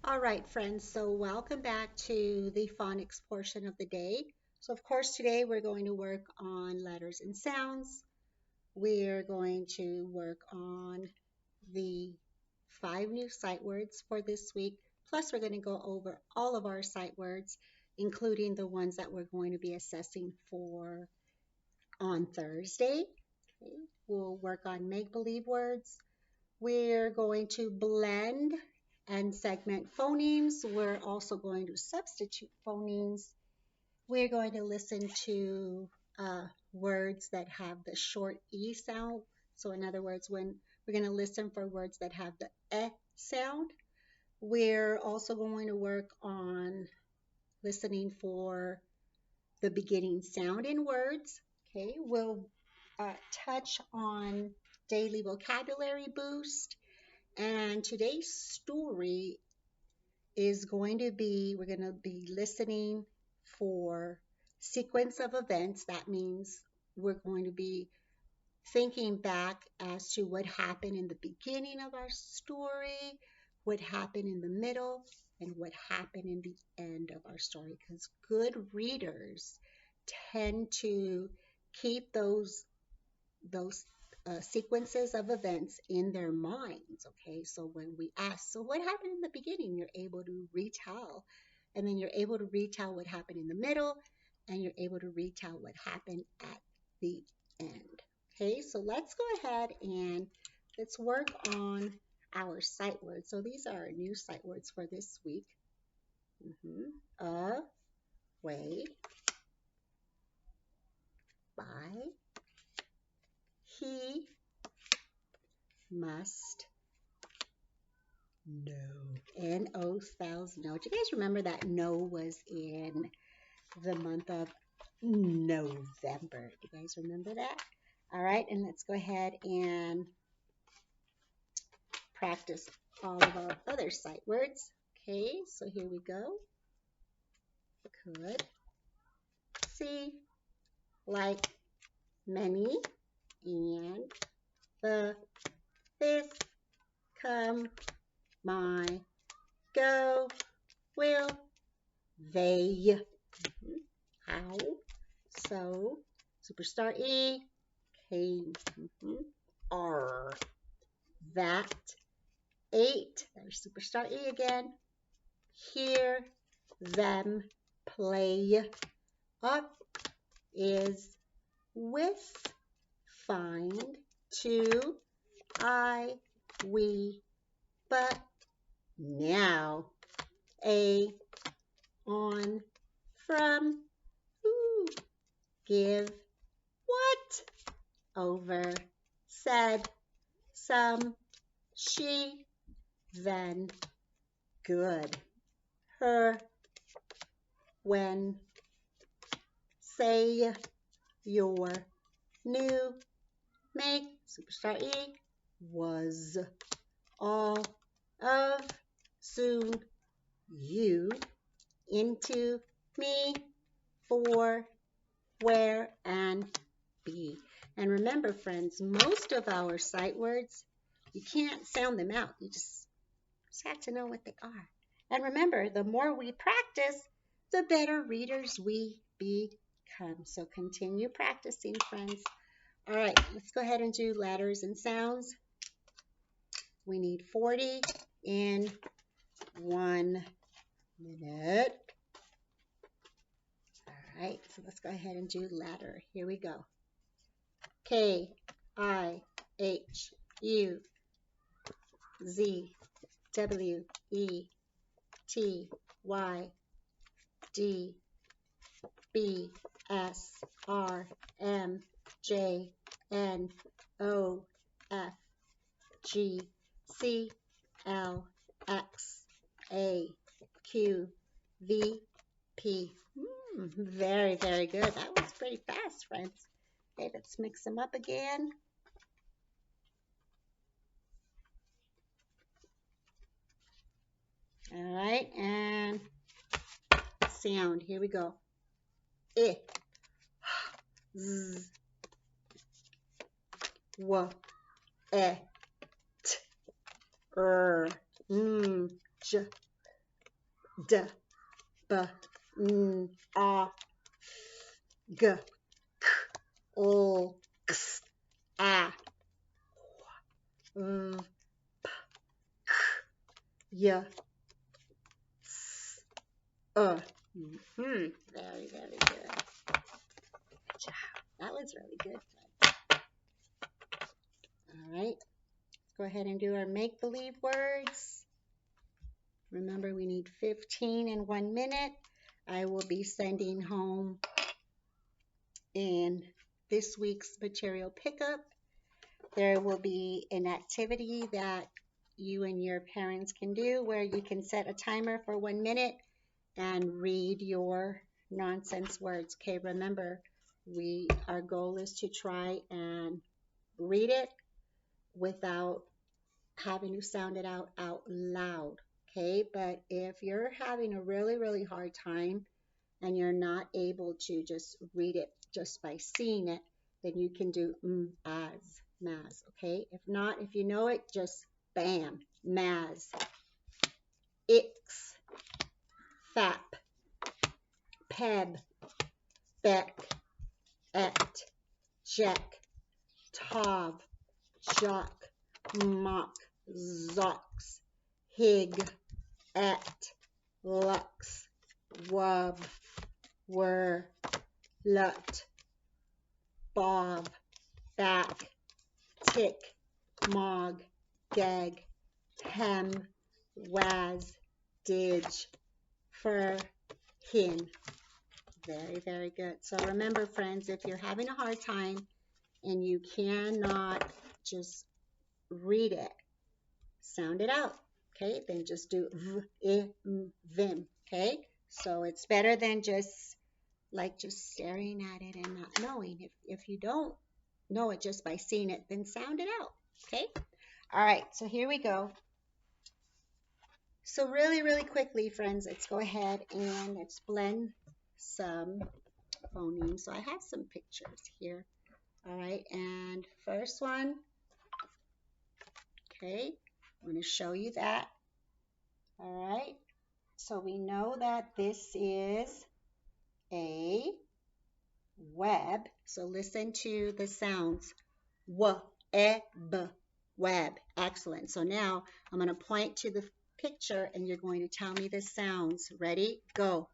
All right, friends, so welcome back to the phonics portion of the day. So, of course, today we're going to work on letters and sounds. We're going to work on the 5 new sight words for this week. Plus, we're going to go over all of our sight words, including the ones that we're going to be assessing for on Thursday. Okay. We'll work on make believe words. We're going to blend and segment phonemes. We're also going to substitute phonemes. We're going to listen to words that have the short E sound. So, in other words, when we're going to listen for words that have the sound, we're also going to work on listening for the beginning sound in words. Okay, we'll touch on daily vocabulary boost. And today's story is going to be we're going to be listening for sequence of events. That means we're going to be thinking back as to what happened in the beginning of our story, what happened in the middle, and what happened in the end of our story. Because good readers tend to keep those sequences of events in their minds. Okay, so when we ask, so what happened in the beginning, you're able to retell, and then you're able to retell what happened in the middle, and you're able to retell what happened at the end. Okay, so let's go ahead and let's work on our sight words. So these are our new sight words for this week. Away, by, he must know. N-O spells no. Do you guys remember that no was in the month of November? Do you guys remember that? All right, and let's go ahead and practice all of our other sight words. Okay, so here we go. Could, see, like, many, and the, this, come, my, go, will, they, how, so, superstar E, came, are, that, ate, there's superstar E again, hear, them, play, up, is, with, find, to, I, we, but, now, a, on, from, who, give, what, over, said, some, she, then, good, her, when, say, your, new, make, superstar E, was, all, of, soon, you, into, me, for, where, and be. And remember, friends, most of our sight words, you can't sound them out. You just have to know what they are. And remember, the more we practice, the better readers we become. So continue practicing, friends. All right, let's go ahead and do letters and sounds. We need 40 in 1 minute. All right, so let's go ahead and do letter. Here we go. K, I, H, U, Z, W, E, T, Y, D, B, S, R, M, J, N, O, F, G, C, L, X, A, Q, V, P. Very, very good. That was pretty fast, friends. Okay, let's mix them up again. All right, and sound. Here we go. I, Z, W, E, T, R, J, d, b, n, a, g, k, l, x, a, v, y, s, Very, very good. Good job. That was really good. All right. Let's go ahead and do our make-believe words. Remember, we need 15 in 1 minute. I will be sending home in this week's material pickup. There will be an activity that you and your parents can do where you can set a timer for 1 minute and read your nonsense words. Okay, remember, our goal is to try and read it without having to sound it out loud. Okay, but if you're having a really, really hard time and you're not able to just read it just by seeing it, then you can do as, maz, okay? If not, if you know it, just bam, maz, ix, fap, peb, beck, et, jack, tov, jock, mock, zox, hig, et, lux, wub, were, lut, bob, back, tick, mog, gag, hem, waz, didge, fur, hin. Very, very good. So remember, friends, if you're having a hard time and you cannot just read it, sound it out, okay? Then just do v, I, m, vim, okay? So it's better than just staring at it and not knowing. If you don't know it just by seeing it, then sound it out, okay? All right, so here we go. So really, really quickly, friends, let's go ahead and let's blend some phonemes. So I have some pictures here. All right, and first one, okay, I'm going to show you that. All right, so we know that this is a web. So listen to the sounds. W, e, b, web. Excellent. So now I'm going to point to the picture and you're going to tell me the sounds. Ready? Go.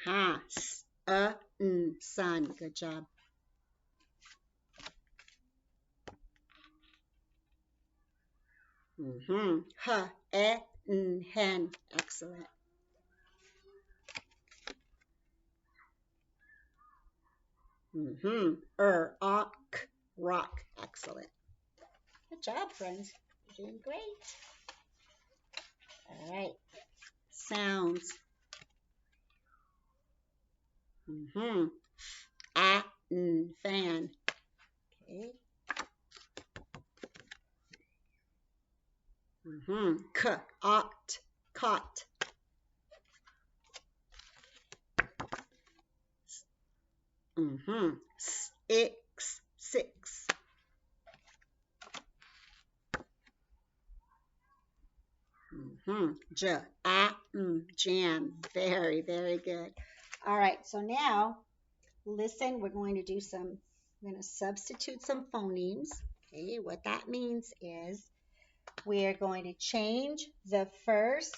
Aha. S, n, sun. Good job. H, e, n, hen. Excellent. Ok, rock. Excellent. Good job, friends. You're doing great. All right. Sounds. A, n, fan. Okay. K, oct, cot. Ix, six. J, jam. Very, very good. All right, so now listen, we're going to substitute some phonemes. Okay, what that means is we're going to change the first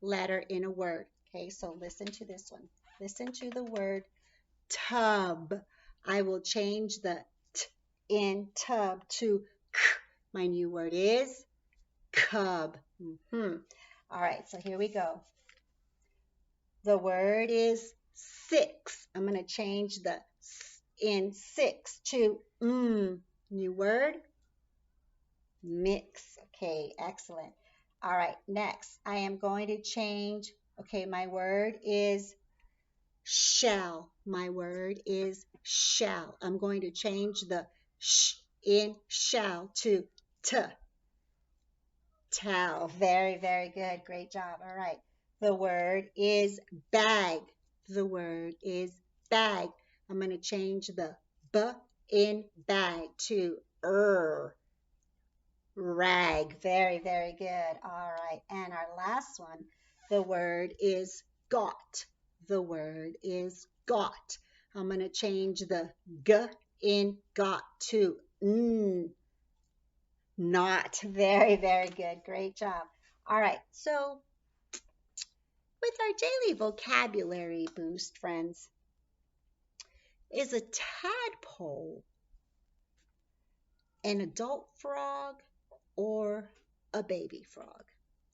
letter in a word. Okay, so listen to this one. Listen to the word tub. I will change the t in tub to k. My new word is cub. All right, so here we go. The word is six. I'm going to change the in six to New word, mix. Okay, excellent. All right, next I am going to change. Okay, my word is shell. My word is shell. I'm going to change the sh in shell to t. Tell. Very, very good. Great job. All right. The word is bag. The word is bag. I'm going to change the b in bag to Rag. Very, very good. All right. And our last one, the word is got. The word is got. I'm going to change the g in got to not. Very, very good. Great job. All right. So with our daily vocabulary boost, friends, is a tadpole an adult frog or a baby frog?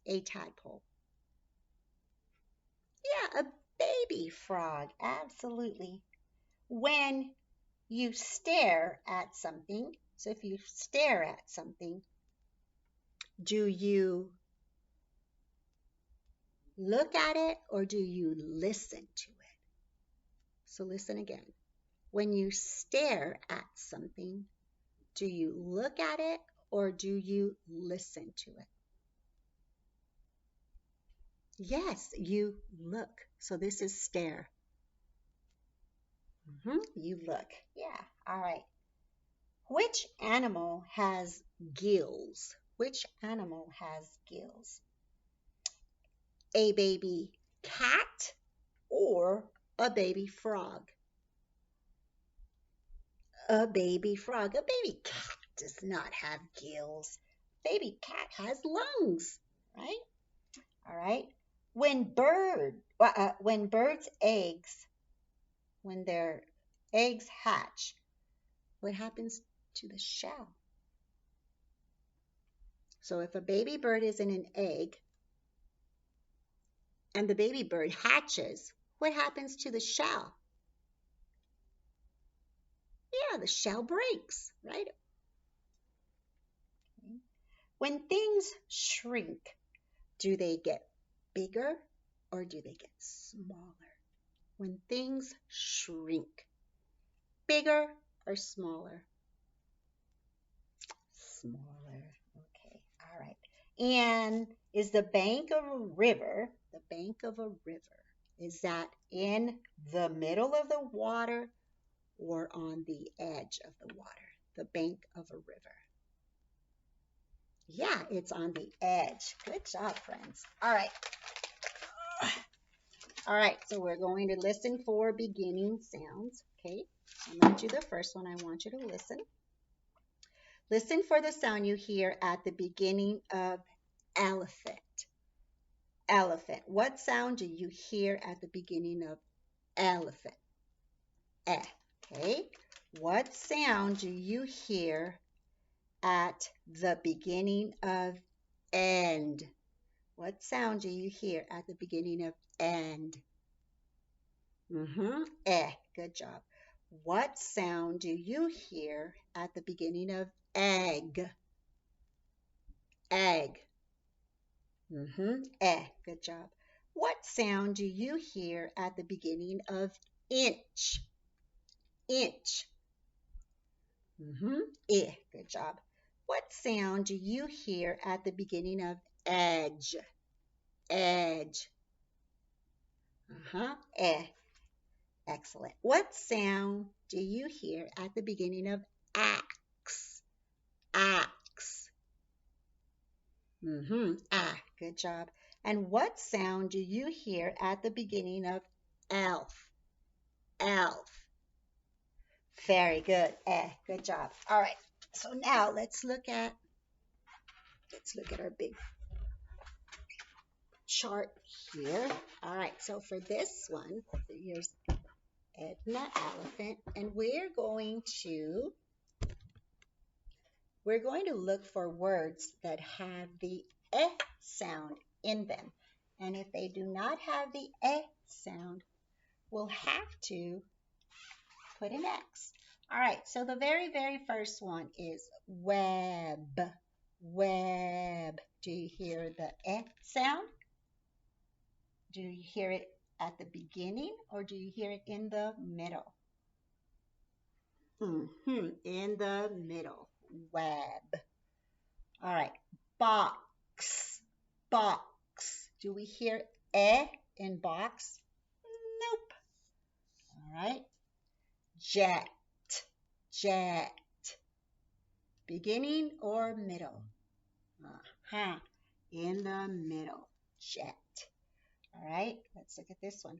A tadpole. Yeah, a baby frog. Absolutely. When you stare at something, so if you stare at something, do you look at it or do you listen to it? So listen again. When you stare at something, do you look at it or do you listen to it? Yes, you look. So this is stare. You look. Yeah. All right. Which animal has gills? Which animal has gills? A baby cat or a baby frog? A baby frog. A baby cat does not have gills. Baby cat has lungs, right? All right. When birds' eggs, when their eggs hatch, what happens to the shell? So if a baby bird is in an egg and the baby bird hatches, what happens to the shell? Yeah, the shell breaks, right? When things shrink, do they get bigger or do they get smaller? When things shrink, bigger or smaller? Smaller. Okay, all right. And is the bank of a river, is that in the middle of the water or on the edge of the water? The bank of a river. Yeah, it's on the edge. Good job, friends. All right. All right, so we're going to listen for beginning sounds. Okay, I'm going to do the first one. I want you to listen. Listen for the sound you hear at the beginning of elephant. Elephant. What sound do you hear at the beginning of elephant? Eh. Okay. What sound do you hear at the beginning of end? What sound do you hear at the beginning of end? Eh. Good job. What sound do you hear at the beginning of egg? Egg. Eh. Good job. What sound do you hear at the beginning of inch? Inch. Eh. Good job. What sound do you hear at the beginning of edge? Edge. Eh. Excellent. What sound do you hear at the beginning of axe? Axe. Ah, good job. And what sound do you hear at the beginning of elf? Elf. Very good. Good job. All right. So now let's look at our big chart here. All right. So for this one, here's Edna elephant, and we're going to look for words that have the eh sound in them. And if they do not have the eh sound, we'll have to put an X. All right, so the very, very first one is web. Web. Do you hear the eh sound? Do you hear it at the beginning or do you hear it in the middle? In the middle. Web. All right, box. Box. Do we hear eh in box? Nope. All right. Jet. Jet. Beginning or middle? Aha. In the middle. Jet. All right, let's look at this one.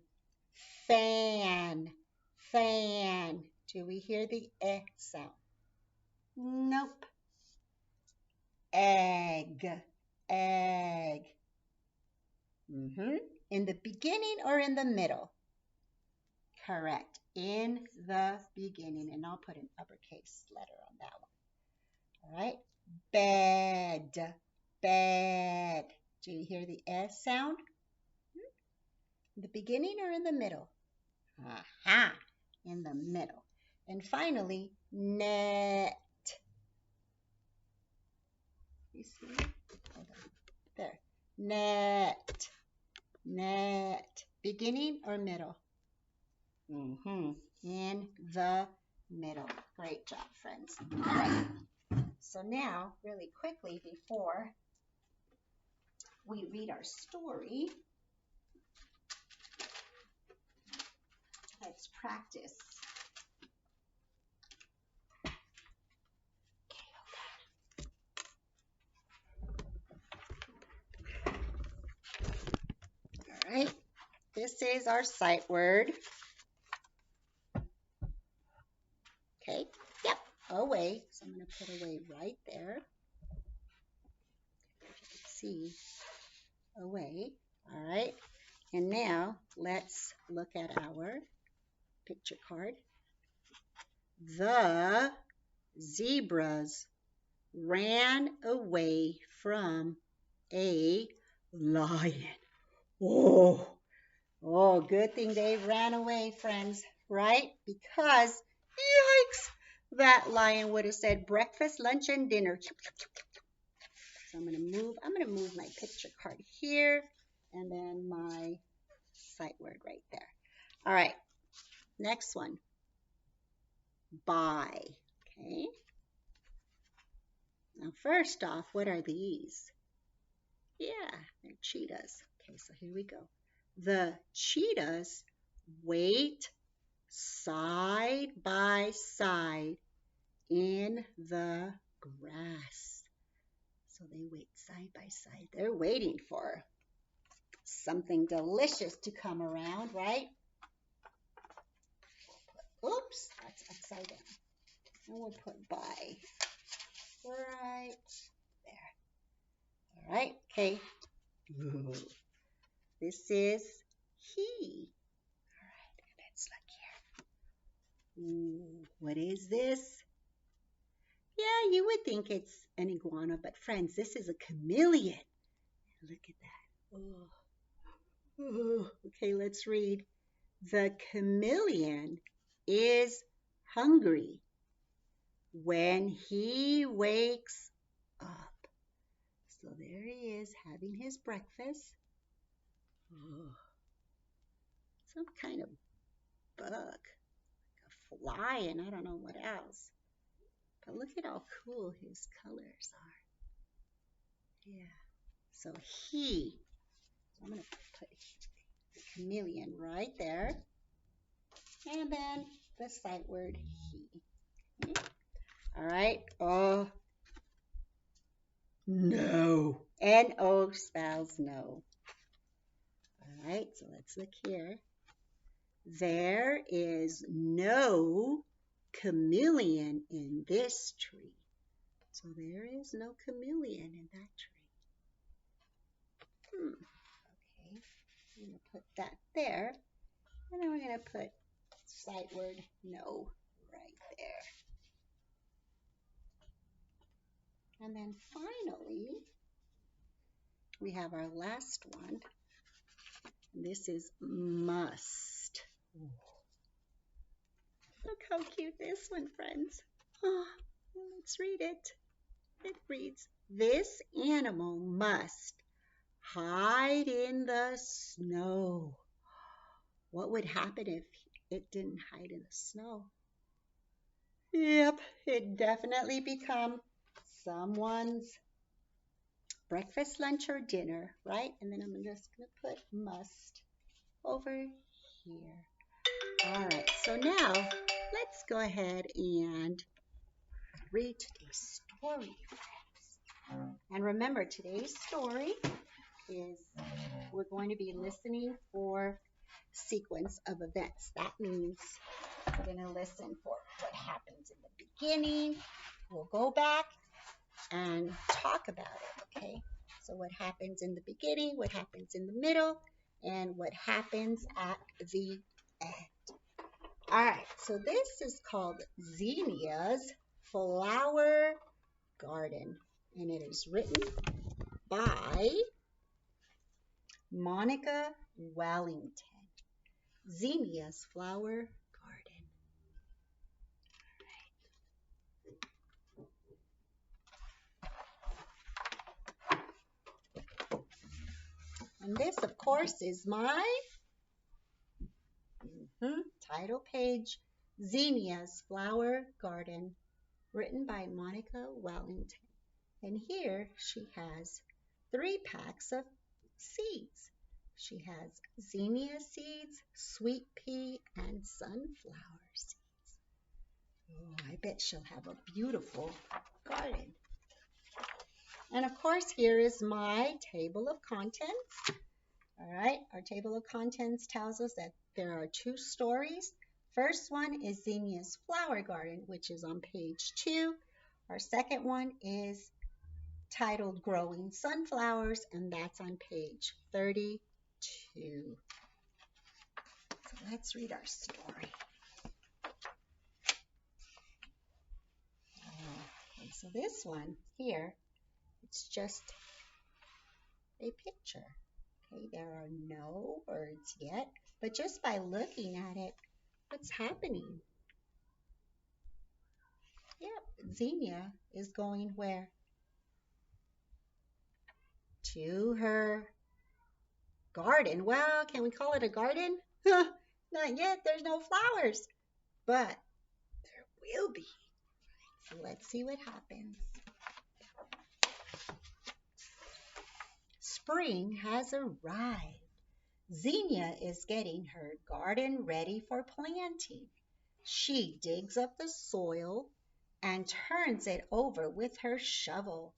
Fan. Fan. Do we hear the eh sound? Nope. Egg. Egg. In the beginning or in the middle? Correct. In the beginning. And I'll put an uppercase letter on that one. All right. Bed. Bed. Do you hear the S sound? In the beginning or in the middle? Aha. In the middle. And finally, net. You see? Hold on. There. Net. Net. Beginning or middle? In the middle. Great job, friends. All right. So now, really quickly, before we read our story, let's practice. All right. This is our sight word. Okay. Yep. Away. So I'm going to put away right there. You can see away. All right. And now let's look at our picture card. The zebras ran away from a lion. Oh, good thing they ran away, friends, right? Because, yikes, that lion would have said breakfast, lunch, and dinner. So I'm going to move my picture card here, and then my sight word right there. All right, next one. Buy. Okay. Now, first off, what are these? Yeah, they're cheetahs. Okay, so here we go. The cheetahs wait side by side in the grass. So they wait side by side. They're waiting for something delicious to come around, right? Oops, that's upside down. And we'll put by right there. All right, okay. This is he. All right, let's look here. Ooh, what is this? Yeah, you would think it's an iguana, but friends, this is a chameleon. Look at that. Oh. Okay, let's read. The chameleon is hungry when he wakes up. So there he is having his breakfast. Oh. Some kind of bug, like a fly, and I don't know what else. But look at how cool his colors are. Yeah. So I'm going to put the chameleon right there. And then the sight word he. Okay. All right. Oh, no. N-O spells no. All right. So let's look here. There is no chameleon in this tree. So there is no chameleon in that tree. Okay, I'm going to put that there. And then we're going to put sight word no right there. And then finally, we have our last one. And this is must. Look how cute this one, friends. Oh, let's read it. It reads, this animal must hide in the snow. What would happen if it didn't hide in the snow? Yep, it'd definitely become someone's breakfast, lunch, or dinner, right? And then I'm just going to put must over here. All right, so now let's go ahead and read today's story, friends. And remember, today's story is we're going to be listening for sequence of events. That means we're going to listen for what happens in the beginning. We'll go back and talk about it, okay? So what happens in the beginning, what happens in the middle, and what happens at the end. All right, so this is called Xenia's Flower Garden, and it is written by Monica Wellington. Xenia's Flower Garden. And this, of course, is my title page, Xenia's Flower Garden, written by Monica Wellington. And here she has 3 packs of seeds. She has zinnia seeds, sweet pea, and sunflower seeds. Oh, I bet she'll have a beautiful garden. And of course, here is my table of contents. All right, our table of contents tells us that there are 2 stories. First one is Xenia's Flower Garden, which is on page 2. Our second one is titled Growing Sunflowers, and that's on page 32. So let's read our story. Okay, so this one here, it's just a picture. Okay, there are no words yet, but just by looking at it, what's happening? Yep, Xenia is going where? To her garden. Well, can we call it a garden? Not yet, there's no flowers, but there will be. So let's see what happens. Spring has arrived. Xenia is getting her garden ready for planting. She digs up the soil and turns it over with her shovel.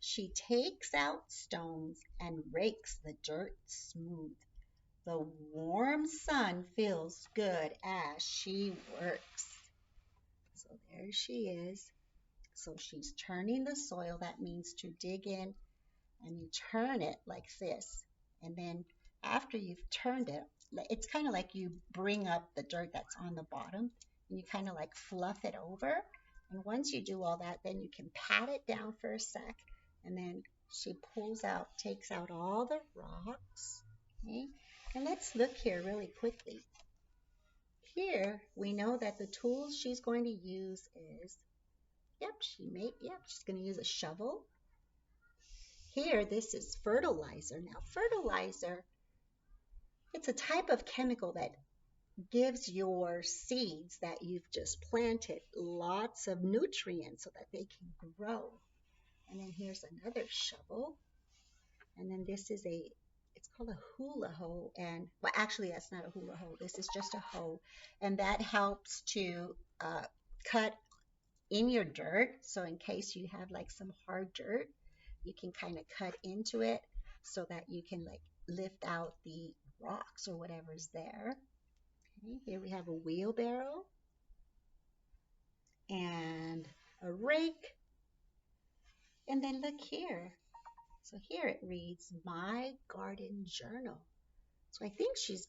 She takes out stones and rakes the dirt smooth. The warm sun feels good as she works. So there she is. So she's turning the soil. That means to dig in, and you turn it like this. And then after you've turned it, it's kind of like you bring up the dirt that's on the bottom and you kind of like fluff it over. And once you do all that, then you can pat it down for a sec. And then she takes out all the rocks. Okay? And let's look here really quickly. Here we know that the tools she's going to use is, she's going to use a shovel. Here, this is fertilizer. Now, fertilizer, it's a type of chemical that gives your seeds that you've just planted lots of nutrients so that they can grow. And then here's another shovel. And then this is it's called a hula hoe. And, well, actually, that's not a hula hoe. This is just a hoe. And that helps to cut in your dirt. So in case you have like some hard dirt, you can kind of cut into it so that you can like lift out the rocks or whatever's there. Okay, here we have a wheelbarrow and a rake. And then look here. So here it reads, My Garden Journal. So I think she's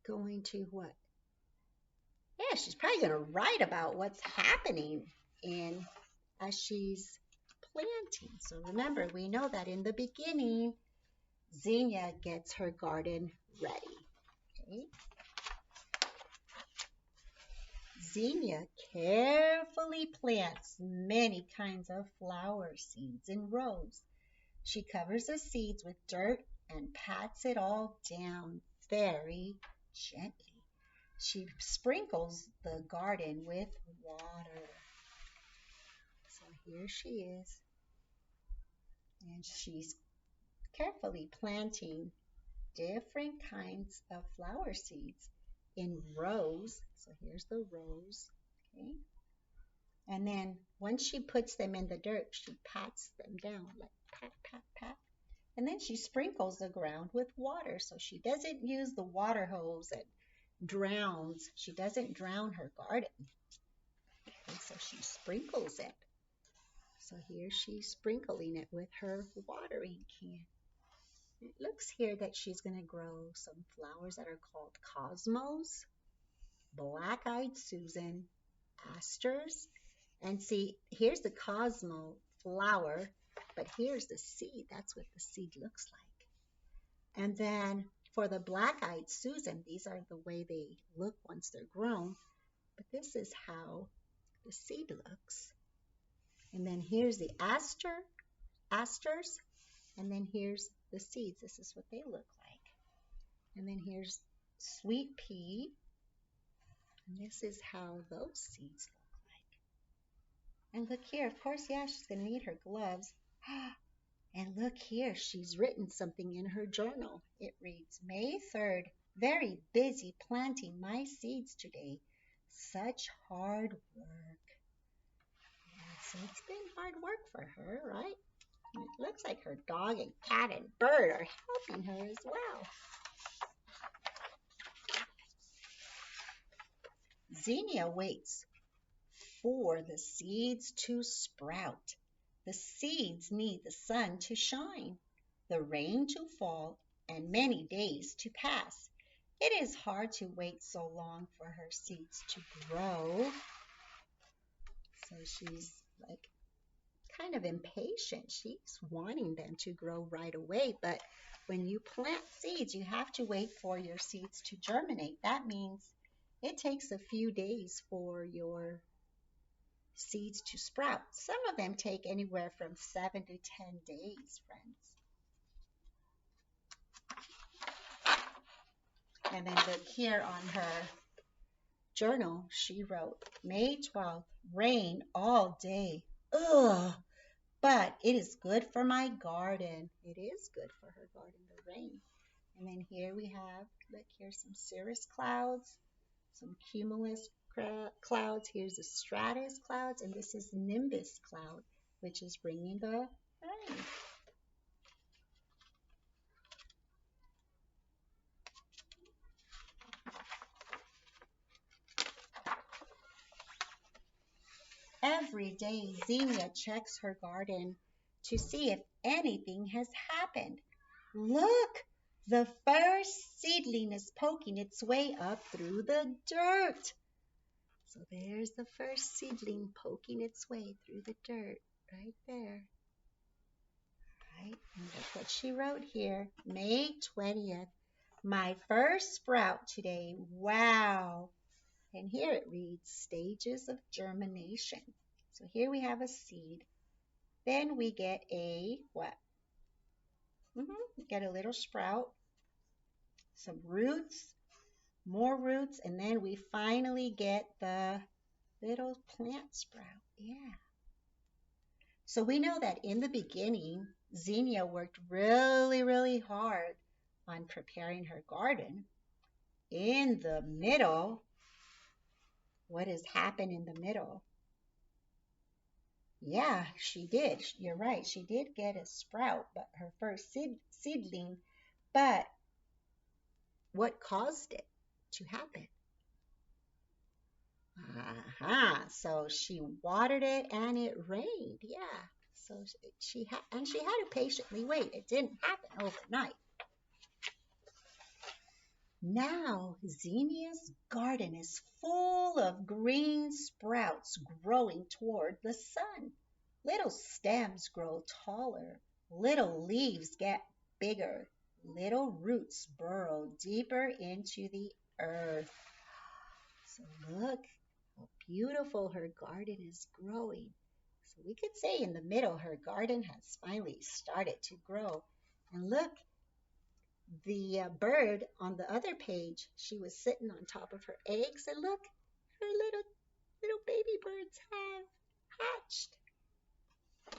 going to what? Yeah, she's probably going to write about what's happening as she's planting. So remember, we know that in the beginning, Xenia gets her garden ready. Okay? Xenia carefully plants many kinds of flower seeds in rows. She covers the seeds with dirt and pats it all down very gently. She sprinkles the garden with water. So here she is. And she's carefully planting different kinds of flower seeds in rows. So here's the rows, okay? And then once she puts them in the dirt, she pats them down, like pat, pat, pat. And then she sprinkles the ground with water. So she doesn't use the water hose and drowns. She doesn't drown her garden. And so she sprinkles it. So here she's sprinkling it with her watering can. It looks here that she's going to grow some flowers that are called cosmos, black-eyed Susan, asters. And see, here's the cosmo flower, but here's the seed. That's what the seed looks like. And then for the black-eyed Susan, these are the way they look once they're grown. But this is how the seed looks. And then here's the asters, and then here's the seeds. This is what they look like. And then here's sweet pea, and this is how those seeds look like. And look here, of course, yeah, she's going to need her gloves. And look here, she's written something in her journal. It reads, May 3rd, very busy planting my seeds today. Such hard work. Yeah, so it's been hard work for her, right? And it looks like her dog and cat and bird are helping her as well. Xenia waits for the seeds to sprout. The seeds need the sun to shine, the rain to fall, and many days to pass. It is hard to wait so long for her seeds to grow. So she's like kind of impatient. She's wanting them to grow right away. But when you plant seeds, you have to wait for your seeds to germinate. That means it takes a few days for your seeds to sprout. Some of them take anywhere from 7 to 10 days, friends. And then look here on her journal, she wrote, May 12th, rain all day. Ugh, but it is good for my garden. It is good for her garden, the rain. And then here we have, look, here's some cirrus clouds, some cumulus clouds. Here's the stratus clouds, and this is nimbus cloud, which is bringing the rain. Every day, Xenia checks her garden to see if anything has happened. Look, the first seedling is poking its way up through the dirt. So there's the first seedling poking its way through the dirt right there. Right, and look what she wrote here. May 20th, my first sprout today. Wow. And here it reads stages of germination. So here we have a seed. Then we get a what? We get a little sprout, some roots, more roots, and then we finally get the little plant sprout. Yeah. So we know that in the beginning, Xenia worked really, really hard on preparing her garden. In the middle, what has happened in the middle? Yeah, she did. You're right. She did get a sprout, but her first seedling. But what caused it to happen? So she watered it and it rained. Yeah. So she had to patiently wait. It didn't happen overnight. Now Xenia's garden is full of green sprouts growing toward the sun. Little stems grow taller. Little leaves get bigger. Little roots burrow deeper into the earth. So look how beautiful her garden is growing. So we could say in the middle, her garden has finally started to grow. And look, the bird on the other page, she was sitting on top of her eggs, and look, her little baby birds have hatched.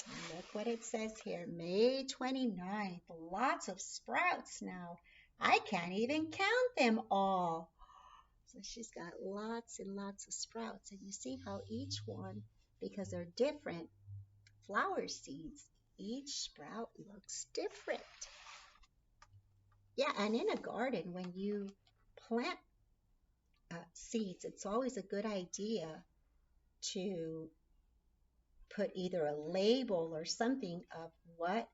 And look what it says here, May 29th, lots of sprouts now. I can't even count them all. So she's got lots and lots of sprouts, and you see how each one because they're different flower seeds. Each sprout looks different. Yeah, and in a garden, when you plant seeds, it's always a good idea to put either a label or something of what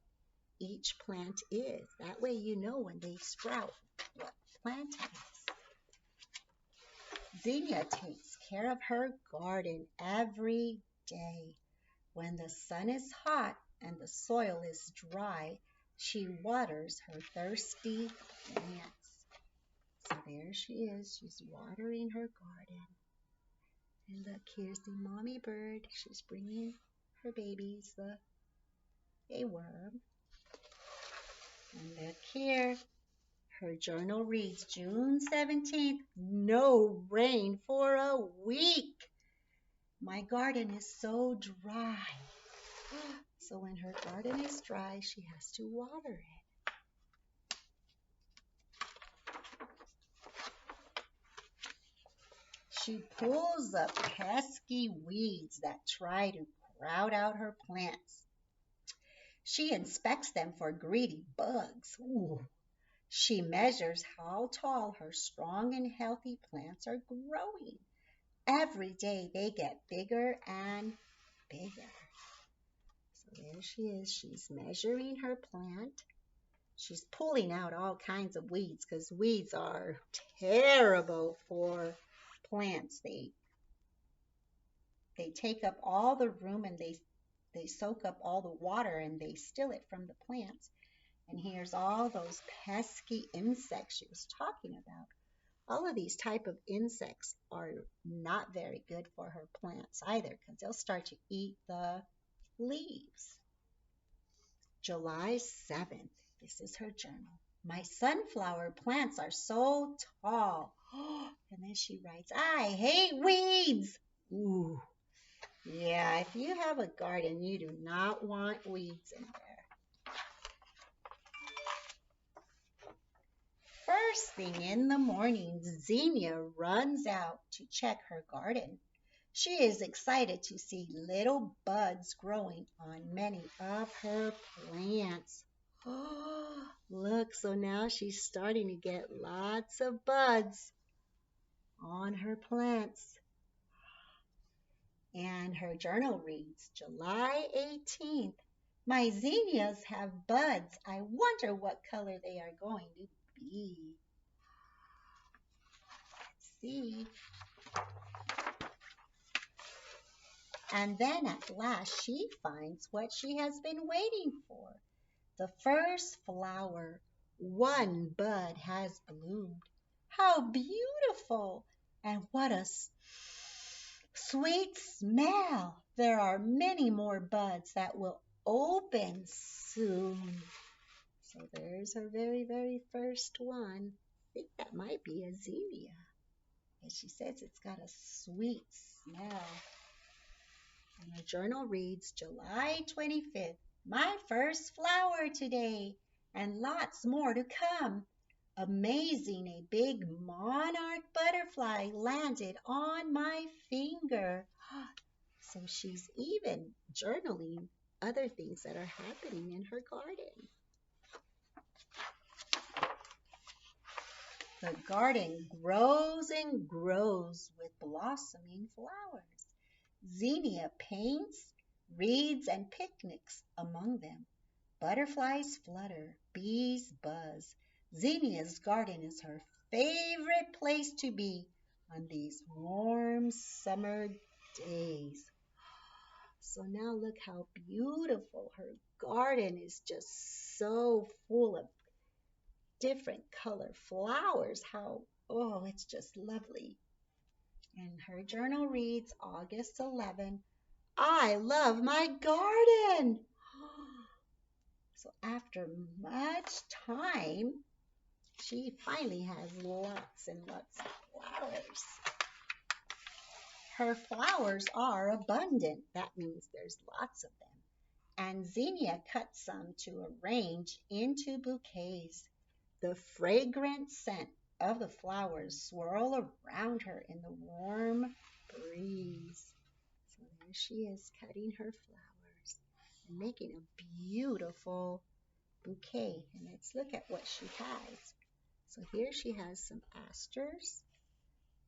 each plant is. That way you know when they sprout what plant it is. Xenia takes care of her garden every day. When the sun is hot and the soil is dry, she waters her thirsty plants. So there she is. She's watering her garden. And look, here's the mommy bird. She's bringing her babies a worm. And look here. Her journal reads June 17th, no rain for a week. My garden is so dry. So when her garden is dry, she has to water it. She pulls up pesky weeds that try to crowd out her plants. She inspects them for greedy bugs. Ooh. She measures how tall her strong and healthy plants are growing. Every day they get bigger and bigger. So there she is. She's measuring her plant. She's pulling out all kinds of weeds because weeds are terrible for plants. They take up all the room and they soak up all the water and they steal it from the plants. And here's all those pesky insects she was talking about. All of these type of insects are not very good for her plants either because they'll start to eat the leaves. July 7th. This is her journal. My sunflower plants are so tall. And then she writes, I hate weeds. Ooh. Yeah, if you have a garden, you do not want weeds in there. First thing in the morning, Xenia runs out to check her garden. She is excited to see little buds growing on many of her plants. Oh, look, so now she's starting to get lots of buds on her plants. And her journal reads, July 18th. My zinnias have buds. I wonder what color they are going to be. Let's see. And then at last she finds what she has been waiting for. The first flower. One bud has bloomed. How beautiful! And what a sweet smell. There are many more buds that will open soon. So there's her very, very first one. I think that might be a zinnia. And she says it's got a sweet smell. And her journal reads July 25th. My first flower today, and lots more to come. Amazing, a big monarch butterfly landed on my finger. So she's even journaling other things that are happening in her garden. The garden grows and grows with blossoming flowers. Xenia paints, reads, and picnics among them. Butterflies flutter, bees buzz. Xenia's garden is her favorite place to be on these warm summer days. So now look how beautiful her garden is, just so full of different color flowers. It's just lovely. And her journal reads August 11. I love my garden. So after much time, she finally has lots and lots of flowers. Her flowers are abundant. That means there's lots of them. And Xenia cut some to arrange into bouquets. The fragrant scent of the flowers swirl around her in the warm breeze. So there she is cutting her flowers and making a beautiful bouquet. And let's look at what she has. So here she has some asters,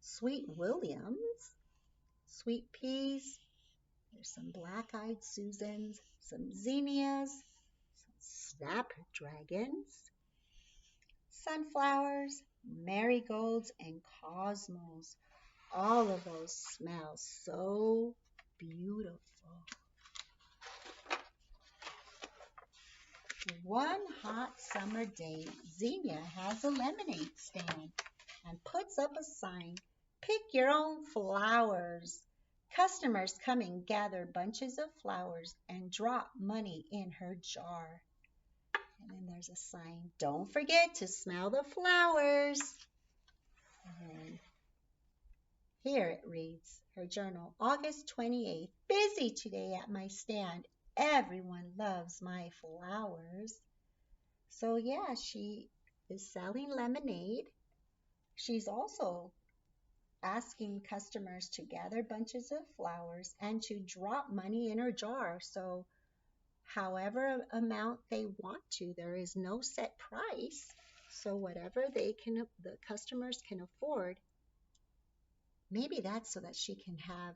sweet williams, sweet peas, there's some black-eyed Susans, some zinnias, some snapdragons, sunflowers, marigolds, and cosmos. All of those smell so beautiful. One hot summer day, Xenia has a lemonade stand and puts up a sign, "Pick your own flowers." Customers come and gather bunches of flowers and drop money in her jar. And then there's a sign, "Don't forget to smell the flowers." And here it reads, her journal, August 28th, busy today at my stand. Everyone loves my flowers. So yeah, she is selling lemonade. She's also asking customers to gather bunches of flowers and to drop money in her jar. So however amount they want to, there is no set price. So whatever the customers can afford, maybe that's so that she can have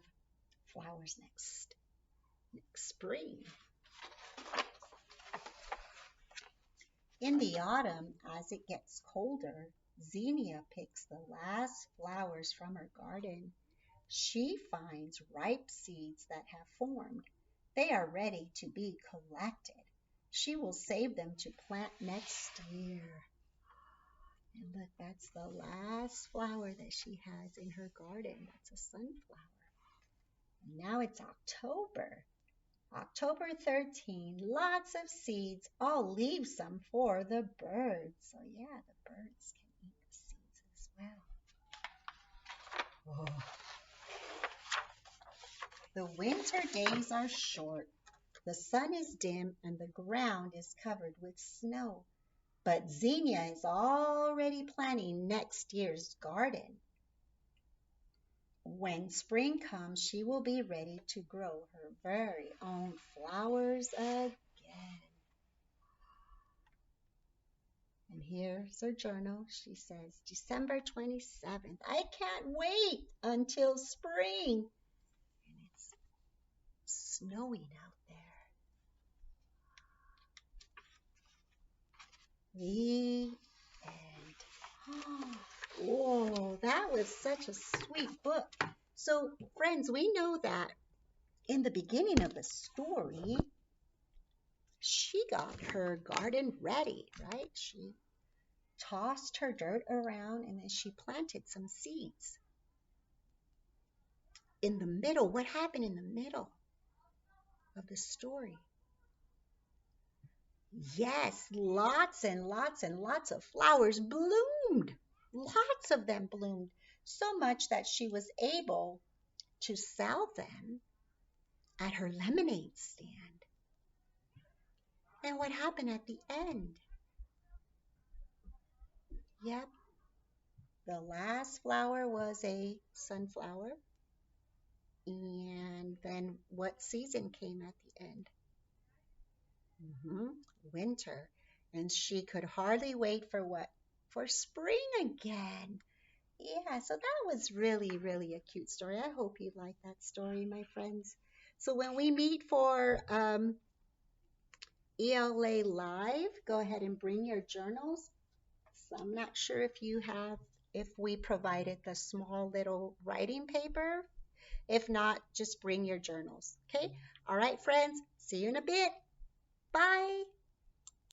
flowers next spring. In the autumn, as it gets colder, Xenia picks the last flowers from her garden. She finds ripe seeds that have formed. They are ready to be collected. She will save them to plant next year. And look, that's the last flower that she has in her garden. That's a sunflower. And now it's October. October 13, lots of seeds. I'll leave some for the birds. So yeah, the birds can eat the seeds as well. Oh. The winter days are short. The sun is dim and the ground is covered with snow. But Xenia is already planning next year's garden. When spring comes, she will be ready to grow her very own flowers again. And here's her journal. She says, December 27th. I can't wait until spring. And it's snowing out there. The end. Oh, that was such a sweet book. So, friends, we know that in the beginning of the story, she got her garden ready, right? She tossed her dirt around and then she planted some seeds. In the middle, what happened in the middle of the story? Yes, lots and lots and lots of flowers bloomed. Lots of them bloomed, so much that she was able to sell them at her lemonade stand. And what happened at the end? Yep, the last flower was a sunflower. And then what season came at the end? Winter. And she could hardly wait for what? For spring again. Yeah, so that was really, really a cute story. I hope you like that story, my friends. So when we meet for ELA Live, go ahead and bring your journals. So I'm not sure if we provided the small little writing paper. If not, just bring your journals. Okay? All right, friends. See you in a bit. Bye.